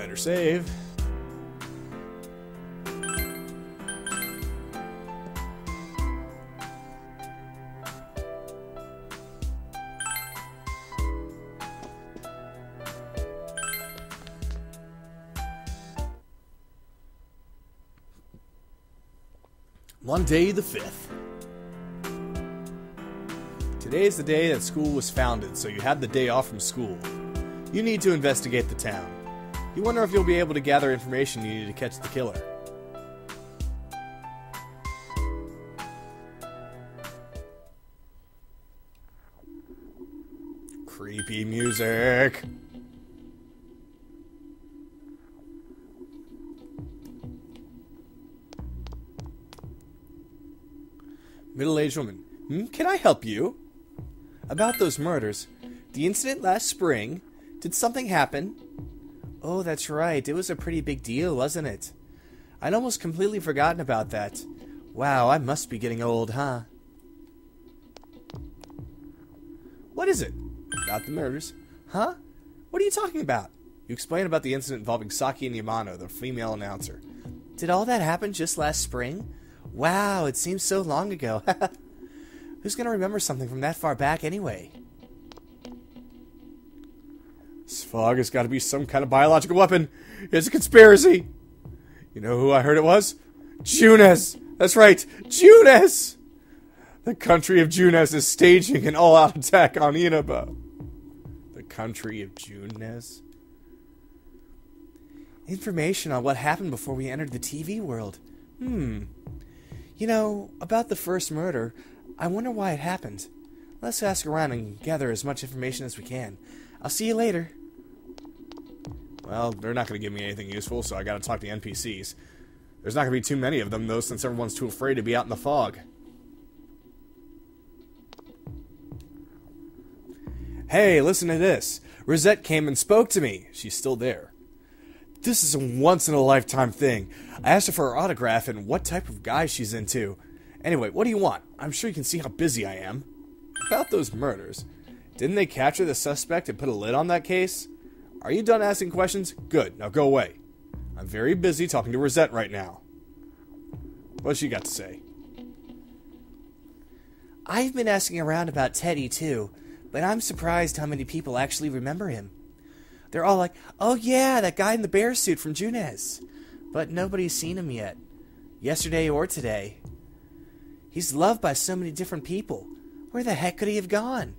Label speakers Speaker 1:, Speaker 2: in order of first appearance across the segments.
Speaker 1: Better save. Monday the 5th. Today is the day that school was founded, so you have the day off from school. You need to investigate the town. You wonder if you'll be able to gather information you need to catch the killer. Creepy music. Middle-aged woman. Can I help you? About those murders. The incident last spring. Did something happen? Oh, that's right. It was a pretty big deal, wasn't it? I'd almost completely forgotten about that. Wow, I must be getting old, huh? What is it? About the murders. Huh? What are you talking about? You explained about the incident involving Saki and Yamano, the female announcer. Did all that happen just last spring? Wow, it seems so long ago. Who's going to remember something from that far back anyway? This fog has got to be some kind of biological weapon. It's a conspiracy. You know who I heard it was? Junes. That's right, Junes. The country of Junes is staging an all-out attack on Inaba. The country of Junes? Information on what happened before we entered the TV world. You know, about the first murder, I wonder why it happened. Let's ask around and gather as much information as we can. I'll see you later. Well, they're not going to give me anything useful, so I got to talk to NPCs. There's not going to be too many of them, though, since everyone's too afraid to be out in the fog. Hey, listen to this. Rosette came and spoke to me. She's still there. This is a once-in-a-lifetime thing. I asked her for her autograph and what type of guy she's into. Anyway, what do you want? I'm sure you can see how busy I am. About those murders. Didn't they capture the suspect and put a lid on that case? Are you done asking questions? Good. Now go away. I'm very busy talking to Rosette right now. What's she got to say? I've been asking around about Teddy, too, but I'm surprised how many people actually remember him. They're all like, oh yeah, that guy in the bear suit from Junes. But nobody's seen him yet. Yesterday or today. He's loved by so many different people. Where the heck could he have gone?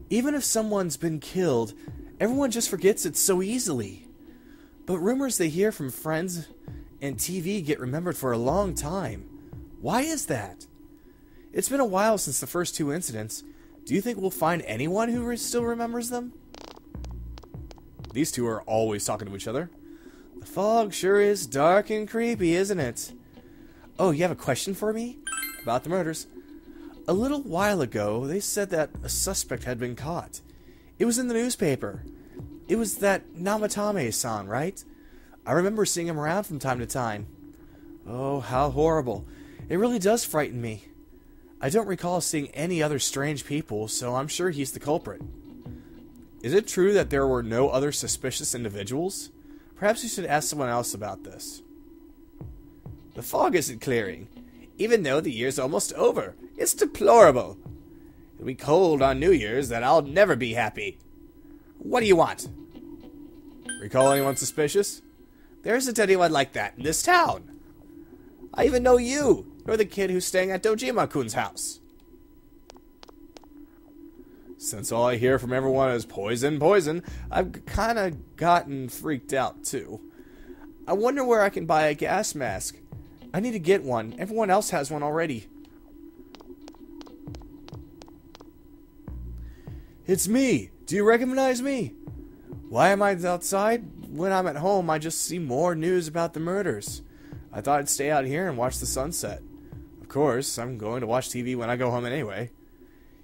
Speaker 1: Even if someone's been killed, everyone just forgets it so easily. But rumors they hear from friends and TV get remembered for a long time. Why is that? It's been a while since the first two incidents. Do you think we'll find anyone who still remembers them? These two are always talking to each other. The fog sure is dark and creepy, isn't it? Oh, you have a question for me? About the murders. A little while ago, they said that a suspect had been caught. It was in the newspaper. It was that Namatame-san, right? I remember seeing him around from time to time. Oh, how horrible. It really does frighten me. I don't recall seeing any other strange people, so I'm sure he's the culprit. Is it true that there were no other suspicious individuals? Perhaps you should ask someone else about this. The fog isn't clearing. Even though the year's almost over, it's deplorable. It'll be cold on New Year's that I'll never be happy. What do you want? Recall anyone suspicious? There isn't anyone like that in this town. I even know you. You're the kid who's staying at Dojima-kun's house. Since all I hear from everyone is poison, poison, I've kind of gotten freaked out too. I wonder where I can buy a gas mask. I need to get one. Everyone else has one already. It's me. Do you recognize me? Why am I outside? When I'm at home, I just see more news about the murders. I thought I'd stay out here and watch the sunset. Of course, I'm going to watch TV when I go home anyway.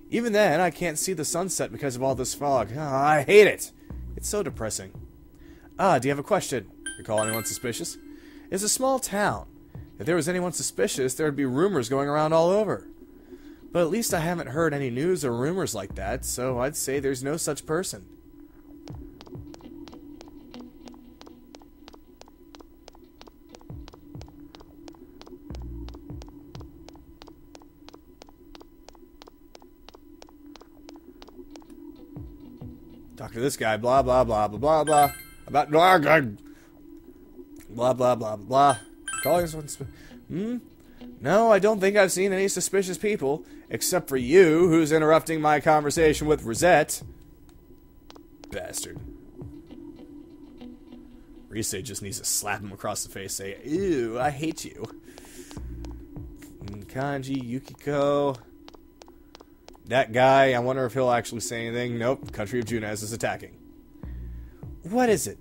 Speaker 1: Even then, I can't see the sunset because of all this fog. Ah, I hate it. It's so depressing. Do you have a question? Recall anyone suspicious? It's a small town. If there was anyone suspicious, there would be rumors going around all over. But at least I haven't heard any news or rumors like that, so I'd say there's no such person. Talk to this guy, blah, blah, blah, blah, blah, blah. About, blah, blah, blah, blah, blah, blah. Calling someone, No, I don't think I've seen any suspicious people, except for you, who's interrupting my conversation with Rosette. Bastard. Rise just needs to slap him across the face, say, ew, I hate you. Kanji, Yukiko. That guy, I wonder if he'll actually say anything. Nope, Country of Junaz is attacking. What is it?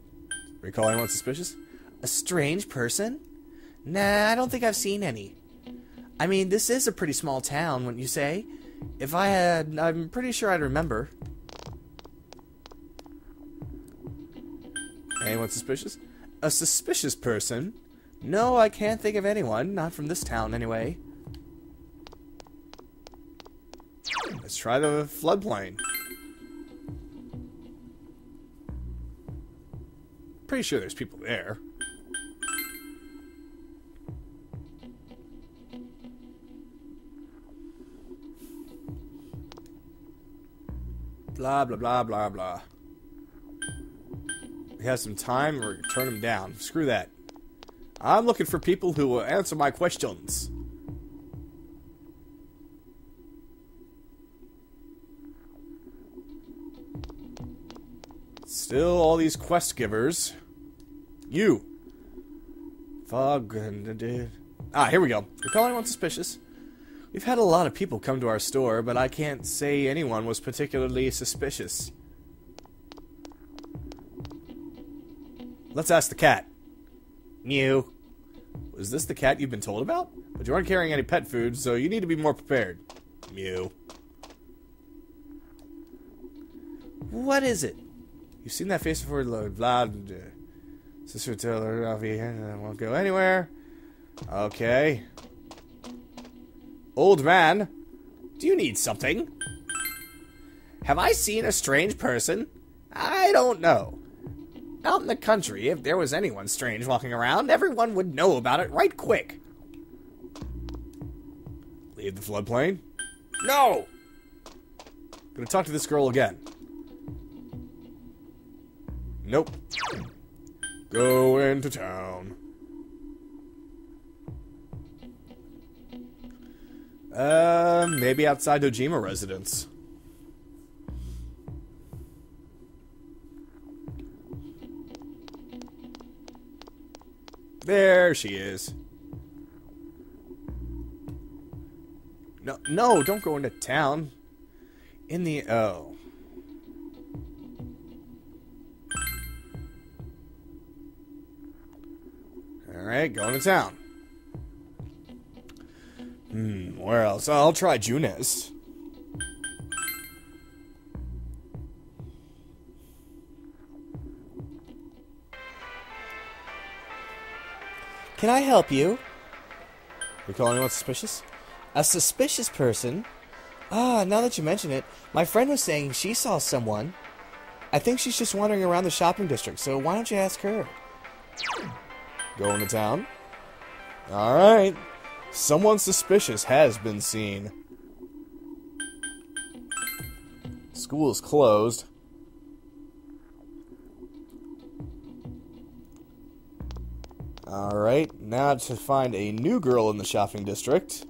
Speaker 1: Recall anyone suspicious? A strange person? Nah, I don't think I've seen any. I mean, this is a pretty small town, wouldn't you say? If I had, I'm pretty sure I'd remember. Anyone suspicious? A suspicious person? No, I can't think of anyone. Not from this town, anyway. Let's try the floodplain. Pretty sure there's people there. Blah, blah, blah, blah, blah. We have some time, or turn him down. Screw that. I'm looking for people who will answer my questions. Still all these quest givers. You. Fog and... Ah, here we go. Recall anyone suspicious? We've had a lot of people come to our store, but I can't say anyone was particularly suspicious. Let's ask the cat. Mew. Was this the cat you've been told about? But you aren't carrying any pet food, so you need to be more prepared. Mew. What is it? You've seen that face before, Vlad. Sister tell her I won't go anywhere. Okay. Old man, do you need something? Have I seen a strange person? I don't know. Out in the country, if there was anyone strange walking around, everyone would know about it right quick. Leave the floodplain? No! Gonna talk to this girl again. Nope. Go into town. Maybe outside Ojima residence. There she is. No, don't go into town. In the... Oh. Alright, going to town. Where else? I'll try Junez. Can I help you? Recall anyone suspicious? A suspicious person? Ah, now that you mention it, my friend was saying she saw someone. I think she's just wandering around the shopping district, so why don't you ask her? Going to town? Alright. Someone suspicious has been seen. School is closed. Alright, now to find a new girl in the shopping district.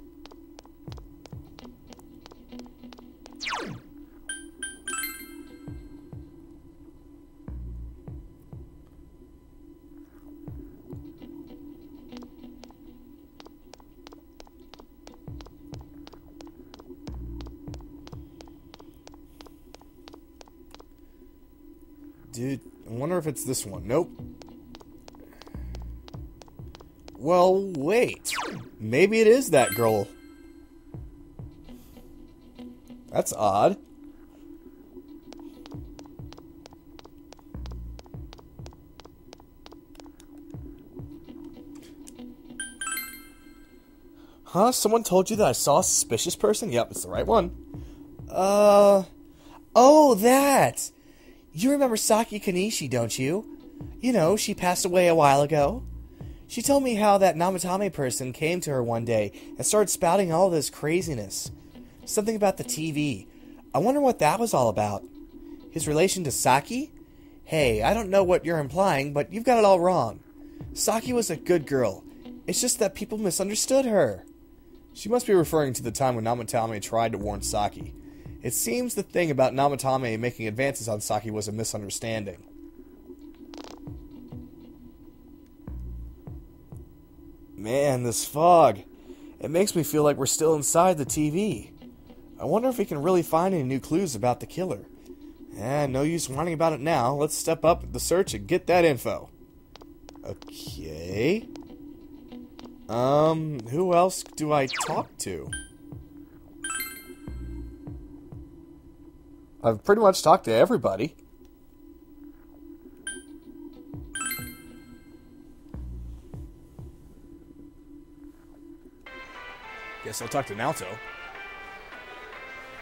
Speaker 1: Dude, I wonder if it's this one. Nope. Well, wait. Maybe it is that girl. That's odd. Huh? Someone told you that I saw a suspicious person? Yep, it's the right one. Oh, that! You remember Saki Kanishi, don't you? You know, she passed away a while ago. She told me how that Namatame person came to her one day and started spouting all this craziness. Something about the TV. I wonder what that was all about. His relation to Saki? Hey, I don't know what you're implying, but you've got it all wrong. Saki was a good girl. It's just that people misunderstood her. She must be referring to the time when Namatame tried to warn Saki. It seems the thing about Namatame making advances on Saki was a misunderstanding. Man, this fog. It makes me feel like we're still inside the TV. I wonder if we can really find any new clues about the killer. No use whining about it now. Let's step up the search and get that info. Okay. Who else do I talk to? I've pretty much talked to everybody. Guess I'll talk to Naoto.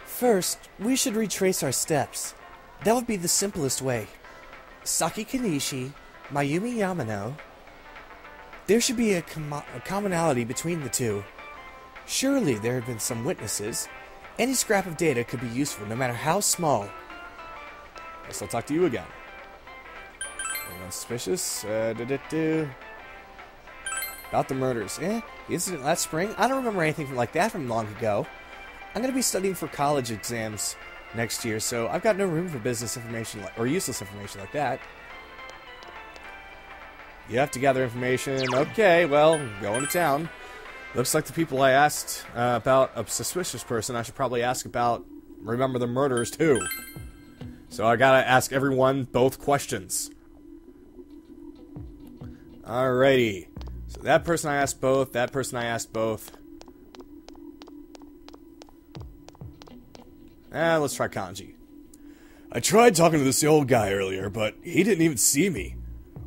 Speaker 1: First, we should retrace our steps. That would be the simplest way. Saki Kanishi, Mayumi Yamano. There should be a commonality between the two. Surely there have been some witnesses. Any scrap of data could be useful, no matter how small. Guess I'll talk to you again. Anyone suspicious? About the murders. The incident last spring? I don't remember anything like that from long ago. I'm going to be studying for college exams next year, so I've got no room for business information or useless information like that. You have to gather information. Okay, well, going to town. Looks like the people I asked about a suspicious person, I should probably ask about remember the murders too. So I gotta ask everyone both questions. Alrighty. So that person I asked both, that person I asked both. Let's try Kanji. I tried talking to this old guy earlier, but he didn't even see me.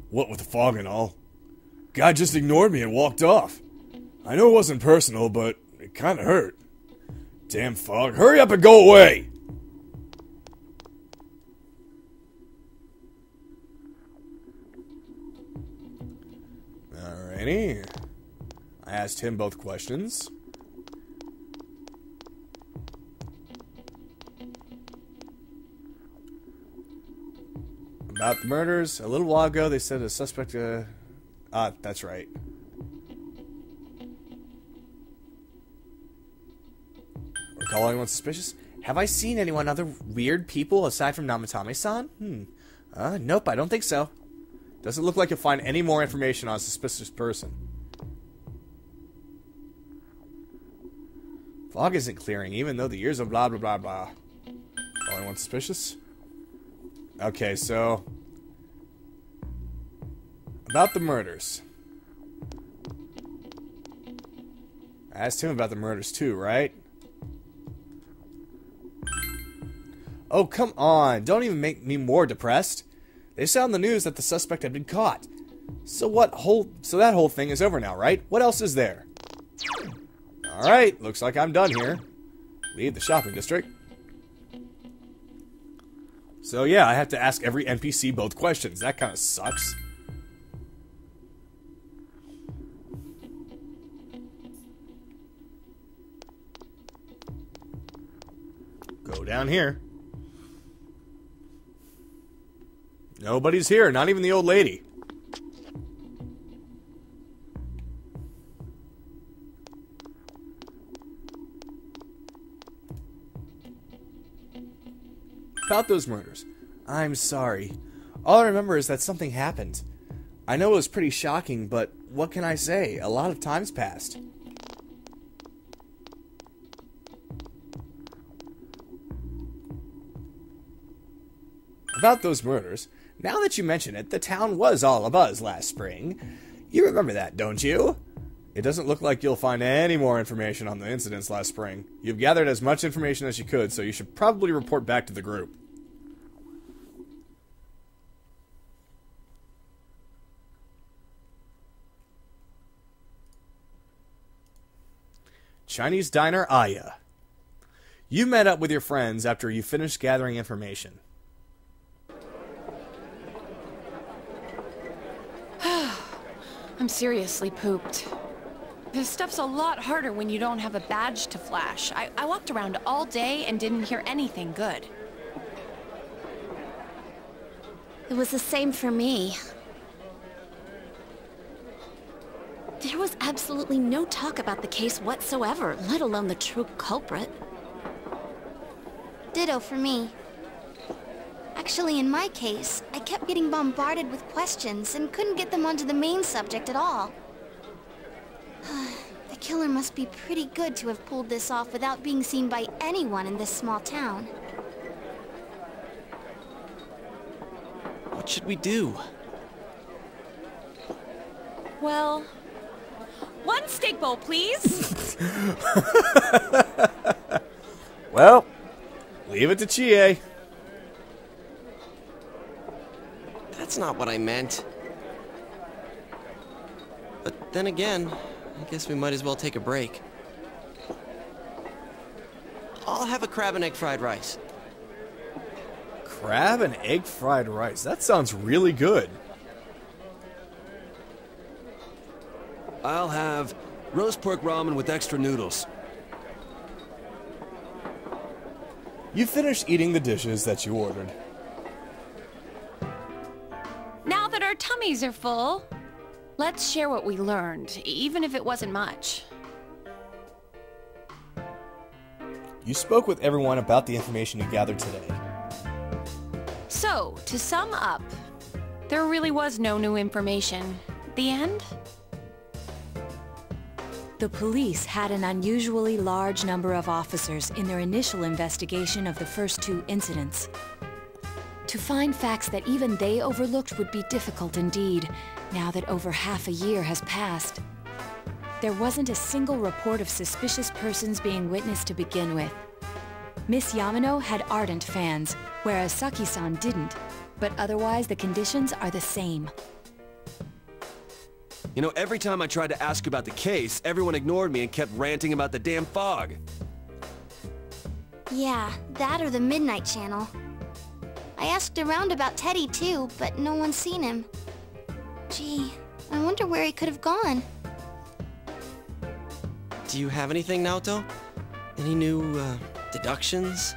Speaker 1: What with the fog and all. Guy just ignored me and walked off. I know it wasn't personal, but it kinda hurt. Damn fog, hurry up and go away! Alrighty. I asked him both questions. About the murders, a little while ago they said a suspect, that's right. Recall anyone suspicious? Have I seen anyone other weird people aside from Namatame-san? Nope, I don't think so. Doesn't look like you'll find any more information on a suspicious person. Fog isn't clearing, even though the years of blah blah blah blah. Anyone suspicious? Okay, so about the murders. I asked him about the murders too, right? Oh, come on. Don't even make me more depressed. They said on the news that the suspect had been caught. So that whole thing is over now, right? What else is there? Alright, looks like I'm done here. Leave the shopping district. So yeah, I have to ask every NPC both questions. That kind of sucks. Go down here. Nobody's here, not even the old lady. About those murders. I'm sorry. All I remember is that something happened. I know it was pretty shocking, but what can I say? A lot of time's passed. About those murders. Now that you mention it, the town was all abuzz last spring. You remember that, don't you? It doesn't look like you'll find any more information on the incidents last spring. You've gathered as much information as you could, so you should probably report back to the group. Chinese diner Aya. You met up with your friends after you finished gathering information.
Speaker 2: I'm seriously pooped. This stuff's a lot harder when you don't have a badge to flash. I walked around all day and didn't hear anything good.
Speaker 3: It was the same for me. There was absolutely no talk about the case whatsoever, let alone the true culprit.
Speaker 4: Ditto for me. Actually, in my case, I kept getting bombarded with questions and couldn't get them onto the main subject at all. The killer must be pretty good to have pulled this off without being seen by anyone in this small town.
Speaker 5: What should we do?
Speaker 2: Well, one steak bowl, please.
Speaker 1: Well, leave it to Chie.
Speaker 5: That's not what I meant. But then again, I guess we might as well take a break. I'll have a crab and egg fried rice.
Speaker 1: Crab and egg fried rice. That sounds really good.
Speaker 6: I'll have roast pork ramen with extra noodles.
Speaker 1: You finished eating the dishes that you ordered.
Speaker 2: Now that our tummies are full, let's share what we learned, even if it wasn't much.
Speaker 1: You spoke with everyone about the information you gathered today.
Speaker 2: So, to sum up, there really was no new information. The end?
Speaker 7: The police had an unusually large number of officers in their initial investigation of the first two incidents. To find facts that even they overlooked would be difficult indeed, now that over half a year has passed. There wasn't a single report of suspicious persons being witnessed to begin with. Miss Yamano had ardent fans, whereas Saki-san didn't, but otherwise the conditions are the same.
Speaker 6: You know, every time I tried to ask about the case, everyone ignored me and kept ranting about the damn fog.
Speaker 4: Yeah, that or the Midnight Channel. I asked around about Teddy too, but no one's seen him. Gee, I wonder where he could have gone.
Speaker 5: Do you have anything, Naoto? Any new, deductions?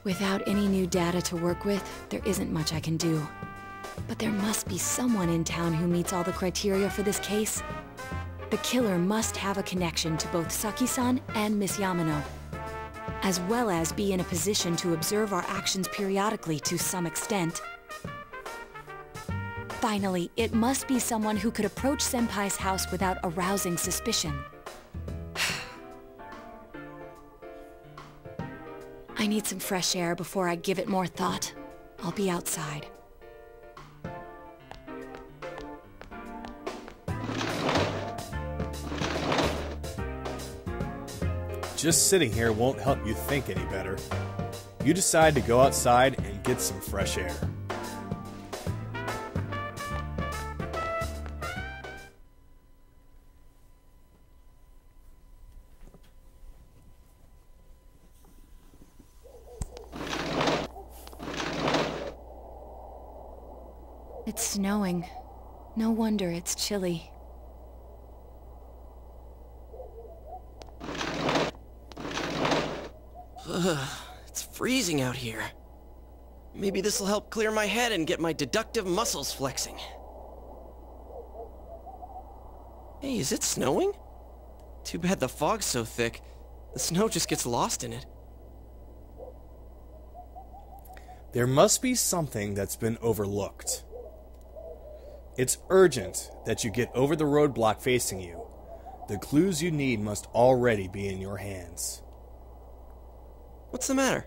Speaker 7: Without any new data to work with, there isn't much I can do. But there must be someone in town who meets all the criteria for this case. The killer must have a connection to both Saki-san and Miss Yamano, as well as be in a position to observe our actions periodically to some extent. Finally, it must be someone who could approach Senpai's house without arousing suspicion. I need some fresh air before I give it more thought. I'll be outside.
Speaker 1: Just sitting here won't help you think any better. You decide to go outside and get some fresh air.
Speaker 7: It's snowing. No wonder it's chilly.
Speaker 5: It's freezing out here. Maybe this'll help clear my head and get my deductive muscles flexing. Hey, is it snowing? Too bad the fog's so thick. The snow just gets lost in it.
Speaker 1: There must be something that's been overlooked. It's urgent that you get over the roadblock facing you. The clues you need must already be in your hands.
Speaker 5: What's the matter?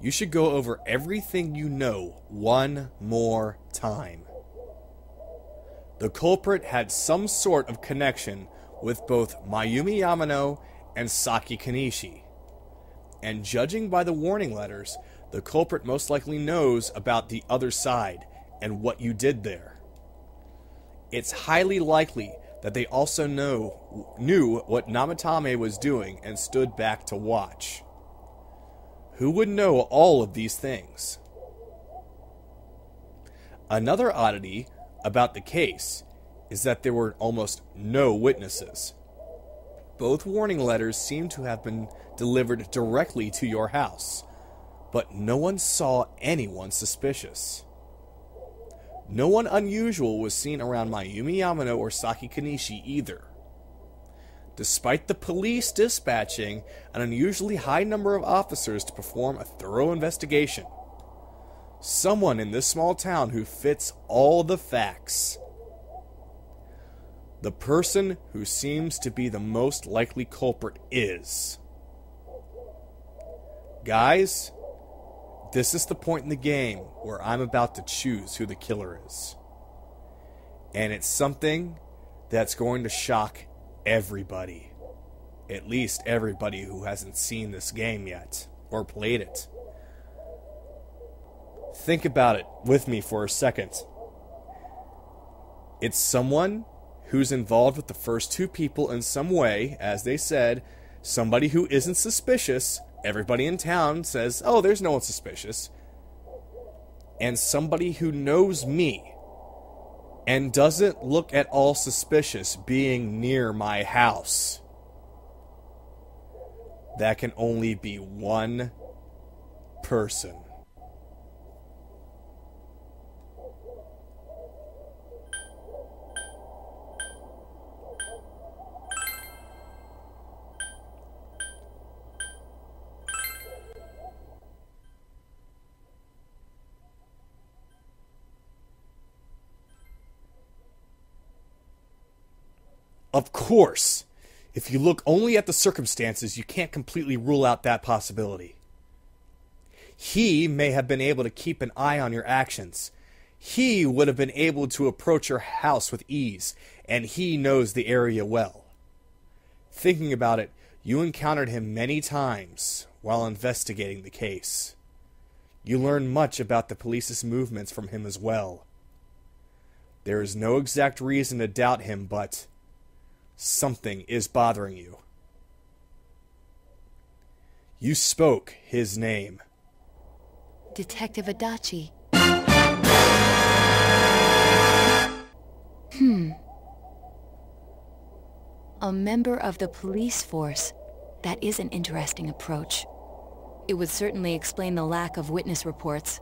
Speaker 1: You should go over everything you know one more time. The culprit had some sort of connection with both Mayumi Yamano and Saki Kanishi. And judging by the warning letters, the culprit most likely knows about the other side and what you did there. it's highly likely that they also knew what Namatame was doing and stood back to watch. Who would know all of these things? Another oddity about the case is that there were almost no witnesses. Both warning letters seem to have been delivered directly to your house, but no one saw anyone suspicious. No one unusual was seen around Mayumi Yamano or Saki Kanishi either. Despite the police dispatching an unusually high number of officers to perform a thorough investigation, someone in this small town who fits all the facts. The person who seems to be the most likely culprit is... Guys, this is the point in the game where I'm about to choose who the killer is. And it's something that's going to shock everybody. At least everybody who hasn't seen this game yet, or played it. Think about it with me for a second. It's someone who's involved with the first two people in some way, as they said, somebody who isn't suspicious. Everybody in town says, oh, there's no one suspicious. And somebody who knows me and doesn't look at all suspicious being near my house. That can only be one person. Of course, if you look only at the circumstances, you can't completely rule out that possibility. He may have been able to keep an eye on your actions. He would have been able to approach your house with ease, and he knows the area well. Thinking about it, you encountered him many times while investigating the case. You learned much about the police's movements from him as well. There is no exact reason to doubt him, but something is bothering you. You spoke his name.
Speaker 7: Detective Adachi. A member of the police force. That is an interesting approach. It would certainly explain the lack of witness reports.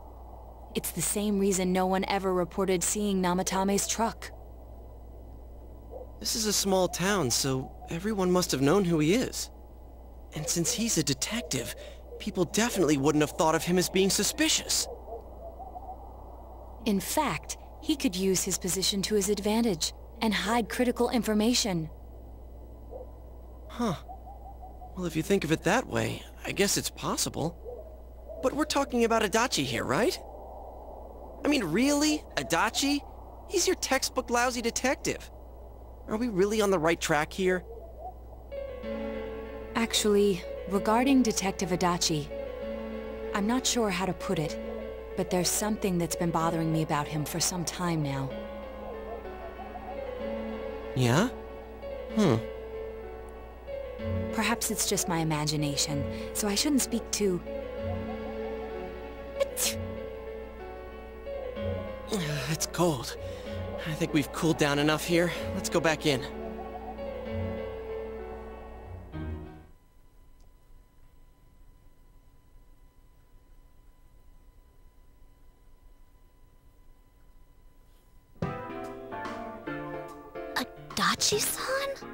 Speaker 7: It's the same reason no one ever reported seeing Namatame's truck.
Speaker 5: This is a small town, so everyone must have known who he is. And since he's a detective, people definitely wouldn't have thought of him as being suspicious.
Speaker 7: In fact, he could use his position to his advantage and hide critical information.
Speaker 5: Huh. Well, if you think of it that way, I guess it's possible. But we're talking about Adachi here, right? I mean, really? Adachi? He's your textbook lousy detective. Are we really on the right track here?
Speaker 7: Actually, regarding Detective Adachi, I'm not sure how to put it, but there's something that's been bothering me about him for some time now.
Speaker 5: Yeah?
Speaker 7: Perhaps it's just my imagination, so I shouldn't speak too...
Speaker 5: It's cold. I think we've cooled down enough here. Let's go back in.
Speaker 3: Adachi-san?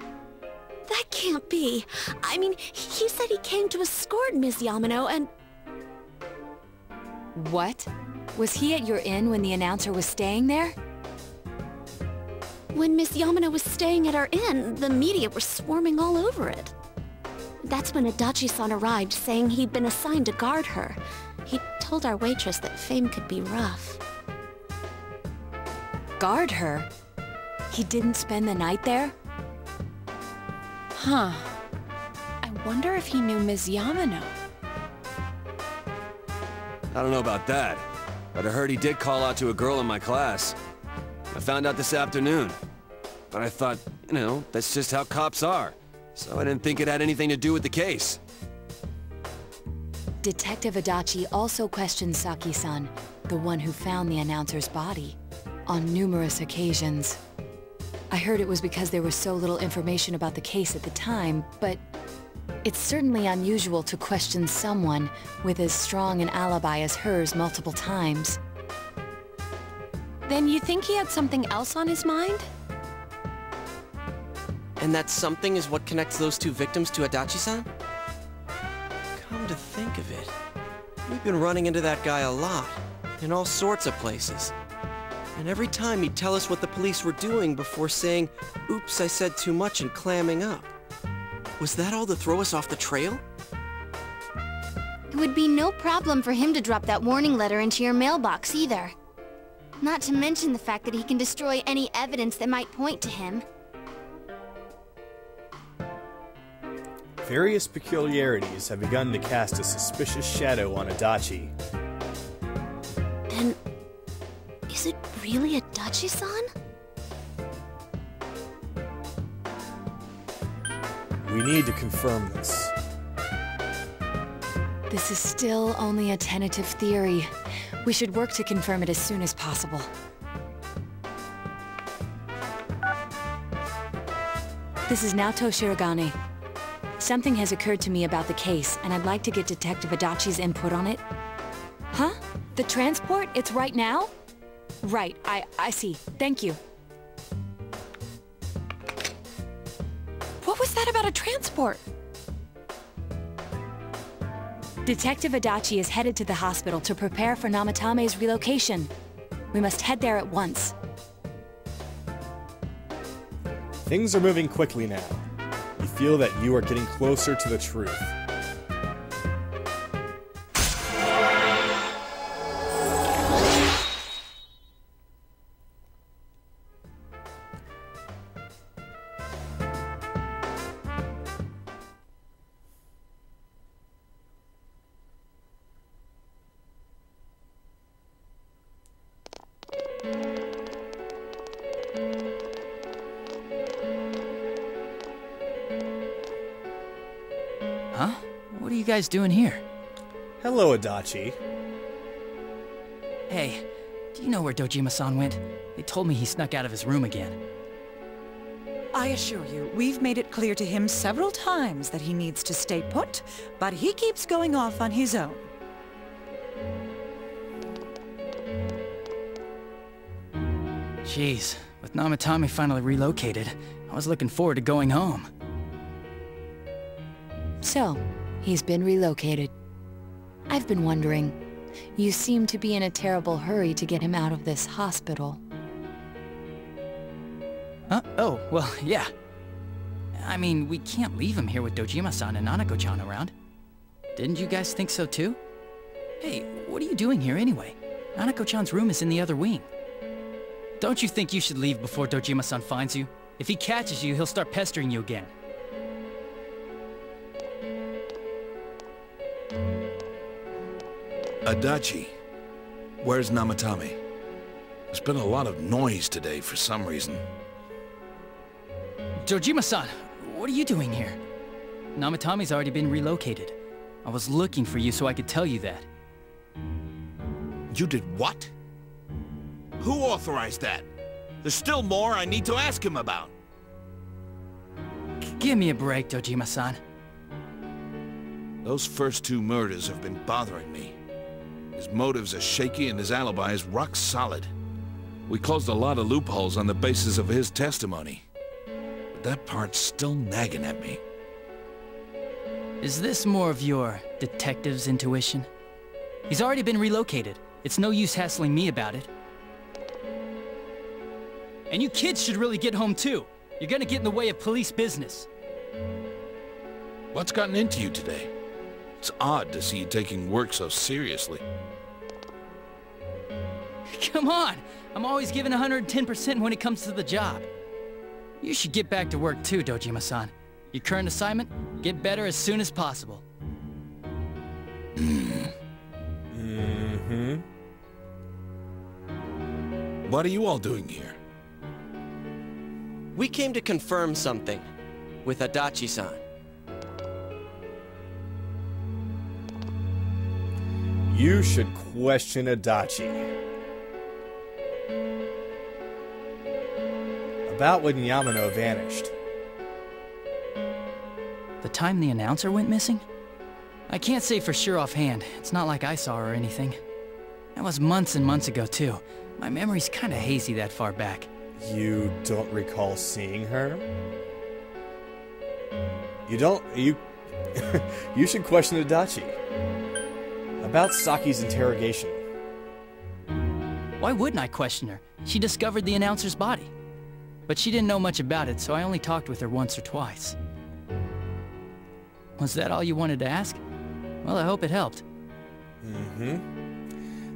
Speaker 3: That can't be. I mean, he said he came to escort Ms. Yamano and...
Speaker 7: What? Was he at your inn when the announcer was staying there?
Speaker 3: When Miss Yamano was staying at our inn, the media were swarming all over it. That's when Adachi-san arrived, saying he'd been assigned to guard her. He told our waitress that fame could be rough.
Speaker 7: Guard her? He didn't spend the night there?
Speaker 2: Huh. I wonder if he knew Ms. Yamano.
Speaker 6: I don't know about that, but I heard he did call out to a girl in my class. I found out this afternoon. But I thought, you know, that's just how cops are. So I didn't think it had anything to do with the case.
Speaker 7: Detective Adachi also questioned Saki-san, the one who found the announcer's body, on numerous occasions. I heard it was because there was so little information about the case at the time, but it's certainly unusual to question someone with as strong an alibi as hers multiple times.
Speaker 2: Then you think he had something else on his mind?
Speaker 5: And that something is what connects those two victims to Adachi-san? Come to think of it, we've been running into that guy a lot, in all sorts of places. And every time he'd tell us what the police were doing before saying, "Oops, I said too much," and clamming up. Was that all to throw us off the trail?
Speaker 4: It would be no problem for him to drop that warning letter into your mailbox either. Not to mention the fact that he can destroy any evidence that might point to him.
Speaker 1: Various peculiarities have begun to cast a suspicious shadow on Adachi.
Speaker 3: Then, is it really Adachi-san?
Speaker 1: We need to confirm this.
Speaker 7: This is still only a tentative theory. We should work to confirm it as soon as possible. This is Naoto Shirogane. Something has occurred to me about the case, and I'd like to get Detective Adachi's input on it. Huh? The transport? It's right now? Right, I see. Thank you.
Speaker 2: What was that about a transport?
Speaker 7: Detective Adachi is headed to the hospital to prepare for Namatame's relocation. We must head there at once.
Speaker 1: Things are moving quickly now. You feel that you are getting closer to the truth.
Speaker 8: Huh? What are you guys doing here?
Speaker 1: Hello, Adachi.
Speaker 8: Hey, do you know where Dojima-san went? They told me he snuck out of his room again.
Speaker 9: I assure you, we've made it clear to him several times that he needs to stay put, but he keeps going off on his own.
Speaker 8: Jeez, with Namatame finally relocated, I was looking forward to going home.
Speaker 7: So, he's been relocated. I've been wondering, you seem to be in a terrible hurry to get him out of this hospital.
Speaker 8: Huh? Oh, well, yeah. I mean, we can't leave him here with Dojima-san and Nanako-chan around. Didn't you guys think so too? Hey, what are you doing here anyway? Nanako-chan's room is in the other wing. Don't you think you should leave before Dojima-san finds you? If he catches you, he'll start pestering you again.
Speaker 10: Adachi, where's Namatame? There's been a lot of noise today for some reason.
Speaker 8: Dojima-san, what are you doing here? Namatame's already been relocated. I was looking for you so I could tell you that.
Speaker 10: You did what? Who authorized that? There's still more I need to ask him about.
Speaker 8: Give me a break, Dojima-san.
Speaker 10: Those first two murders have been bothering me. His motives are shaky and his alibi is rock solid. We closed a lot of loopholes on the basis of his testimony. But that part's still nagging at me.
Speaker 8: Is this more of your detective's intuition? He's already been relocated. It's no use hassling me about it. And you kids should really get home too. You're gonna get in the way of police business.
Speaker 10: What's gotten into you today? It's odd to see you taking work so seriously.
Speaker 8: Come on! I'm always giving 110% when it comes to the job. You should get back to work too, Dojima-san. Your current assignment? Get better as soon as possible.
Speaker 10: What are you all doing here?
Speaker 5: We came to confirm something with Adachi-san.
Speaker 1: You should question Adachi. About when Yamano vanished.
Speaker 8: The time the announcer went missing? I can't say for sure offhand. It's not like I saw her or anything. That was months and months ago, too. My memory's kinda hazy that far back.
Speaker 1: You don't recall seeing her? You you should question Adachi. About Saki's interrogation.
Speaker 8: Why wouldn't I question her? She discovered the announcer's body. But she didn't know much about it, so I only talked with her once or twice. Was that all you wanted to ask? Well, I hope it helped.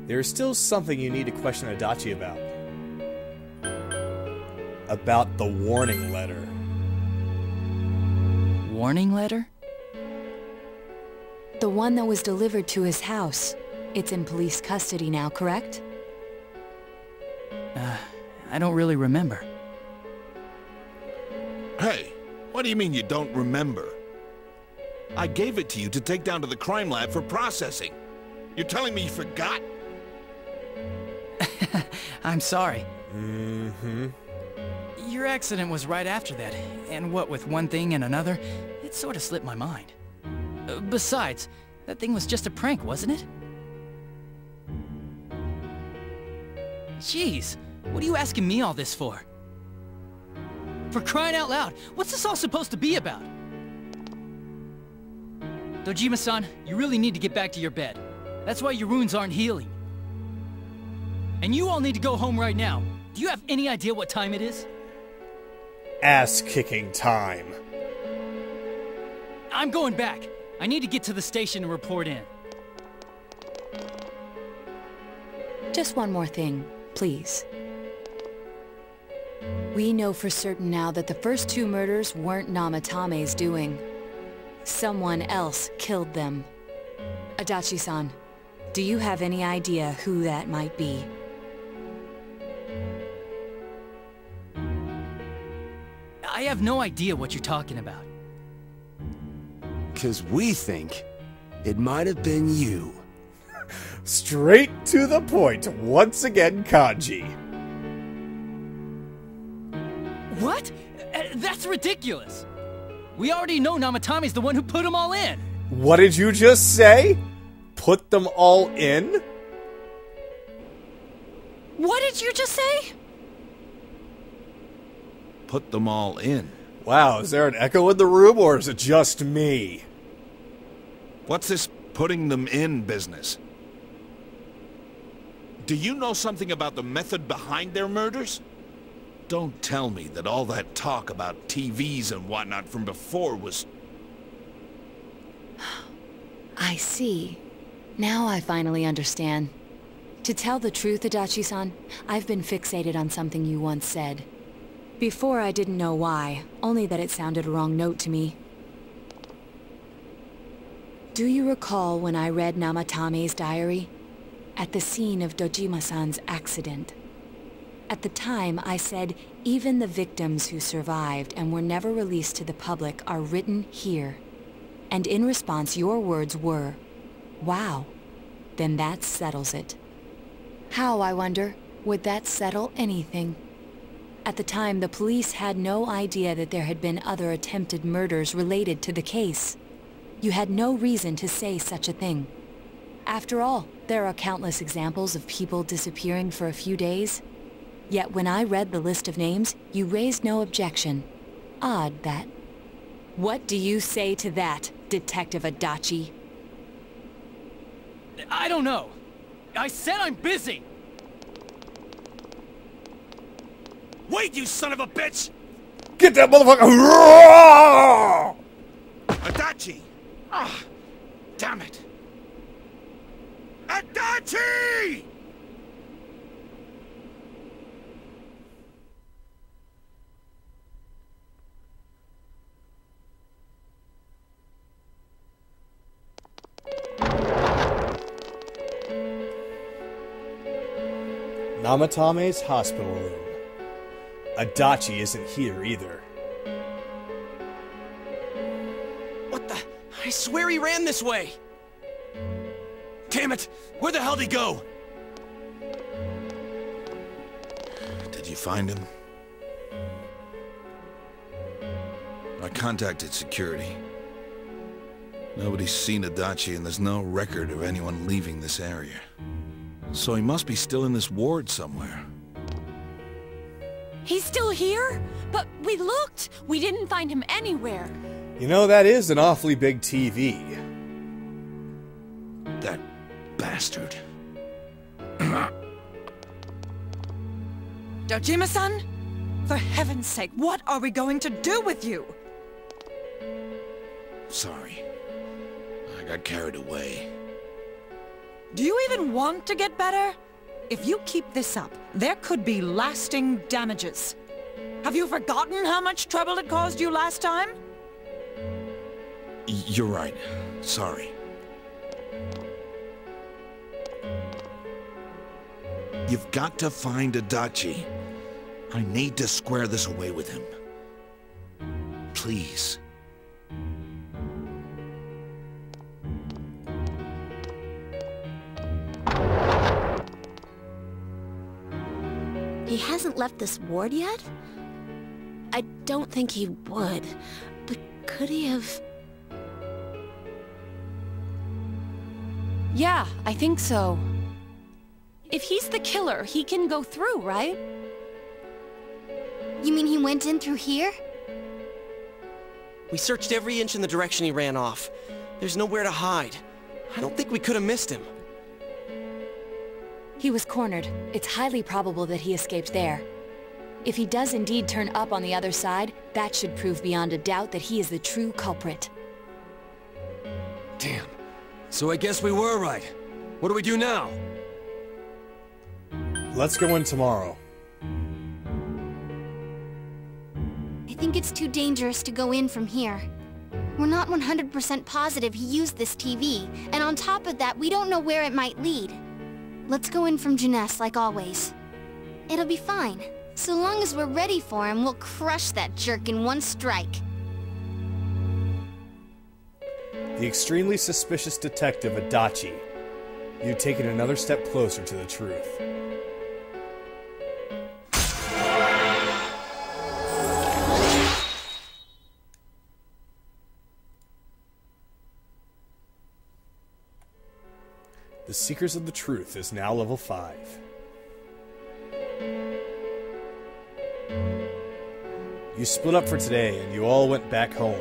Speaker 1: There's still something you need to question Adachi about. About the warning letter.
Speaker 8: Warning letter?
Speaker 7: The one that was delivered to his house. It's in police custody now, correct?
Speaker 8: I don't really remember.
Speaker 10: Hey, what do you mean you don't remember? I gave it to you to take down to the crime lab for processing. You're telling me you forgot?
Speaker 8: I'm sorry. Your accident was right after that, and what with one thing and another, it sort of slipped my mind. Besides, that thing was just a prank, wasn't it? Jeez, what are you asking me all this for? For crying out loud, what's this all supposed to be about? Dojima-san, you really need to get back to your bed. That's why your wounds aren't healing. And you all need to go home right now. Do you have any idea what time it is?
Speaker 1: Ass-kicking time.
Speaker 8: I'm going back. I need to get to the station and report in.
Speaker 7: Just one more thing, please. We know for certain now that the first two murders weren't Namatame's doing. Someone else killed them. Adachi-san, do you have any idea who that might be?
Speaker 8: I have no idea what you're talking about.
Speaker 6: 'Cause we think it might have been you.
Speaker 1: Straight to the point, once again, Kanji.
Speaker 8: What? That's ridiculous! We already know Namatame's the one who put them all in!
Speaker 1: What did you just say? Put them all in?
Speaker 4: What did you just say?
Speaker 10: Put them all in.
Speaker 1: Wow, is there an echo in the room, or is it just me?
Speaker 10: What's this putting them in business? Do you know something about the method behind their murders? Don't tell me that all that talk about TVs and whatnot from before was...
Speaker 7: I see. Now I finally understand. To tell the truth, Adachi-san, I've been fixated on something you once said. Before I didn't know why, only that it sounded a wrong note to me. Do you recall when I read Namatame's diary? At the scene of Dojima-san's accident. At the time, I said, even the victims who survived and were never released to the public are written here. And in response, your words were, wow, then that settles it. How, I wonder, would that settle anything? At the time, the police had no idea that there had been other attempted murders related to the case. You had no reason to say such a thing. After all, there are countless examples of people disappearing for a few days. Yet when I read the list of names, you raised no objection. Odd, that. What do you say to that, Detective Adachi?
Speaker 8: I don't know. I said I'm busy!
Speaker 6: Wait, you son of a bitch!
Speaker 1: Get that motherfucker!
Speaker 10: Adachi! Ah, damn it! Adachi!
Speaker 1: Namatame's hospital room. Adachi isn't here either.
Speaker 5: What the? I swear he ran this way!
Speaker 6: Damn it! Where the hell did he go?
Speaker 10: Did you find him? I contacted security. Nobody's seen Adachi, and there's no record of anyone leaving this area. So he must be still in this ward somewhere.
Speaker 2: He's still here? But we looked! We didn't find him anywhere.
Speaker 1: You know, that is an awfully big TV.
Speaker 10: That bastard.
Speaker 9: Dojima-san? For heaven's sake, what are we going to do with you?
Speaker 10: Sorry. I got carried away.
Speaker 9: Do you even want to get better? If you keep this up, there could be lasting damages. Have you forgotten how much trouble it caused you last time?
Speaker 10: You're right. Sorry. You've got to find Adachi. I need to square this away with him. Please.
Speaker 3: He hasn't left this ward yet? I don't think he would. But could he have...
Speaker 2: Yeah, I think so. If he's the killer, he can go through, right?
Speaker 4: You mean he went in through here?
Speaker 5: We searched every inch in the direction he ran off. There's nowhere to hide. I don't think we could have missed him.
Speaker 7: He was cornered. It's highly probable that he escaped there. If he does indeed turn up on the other side, that should prove beyond a doubt that he is the true culprit.
Speaker 6: Damn. So I guess we were right. What do we do now?
Speaker 1: Let's go in tomorrow.
Speaker 4: I think it's too dangerous to go in from here. We're not 100% positive he used this TV, and on top of that, we don't know where it might lead. Let's go in from Jeunesse like always. It'll be fine. So long as we're ready for him, we'll crush that jerk in one strike.
Speaker 1: The extremely suspicious detective Adachi. You've taken another step closer to the truth. The Seekers of the Truth is now level 5. You split up for today and you all went back home.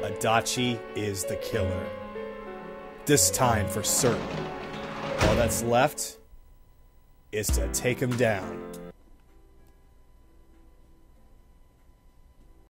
Speaker 1: Adachi is the killer. This time for certain. All that's left is to take him down.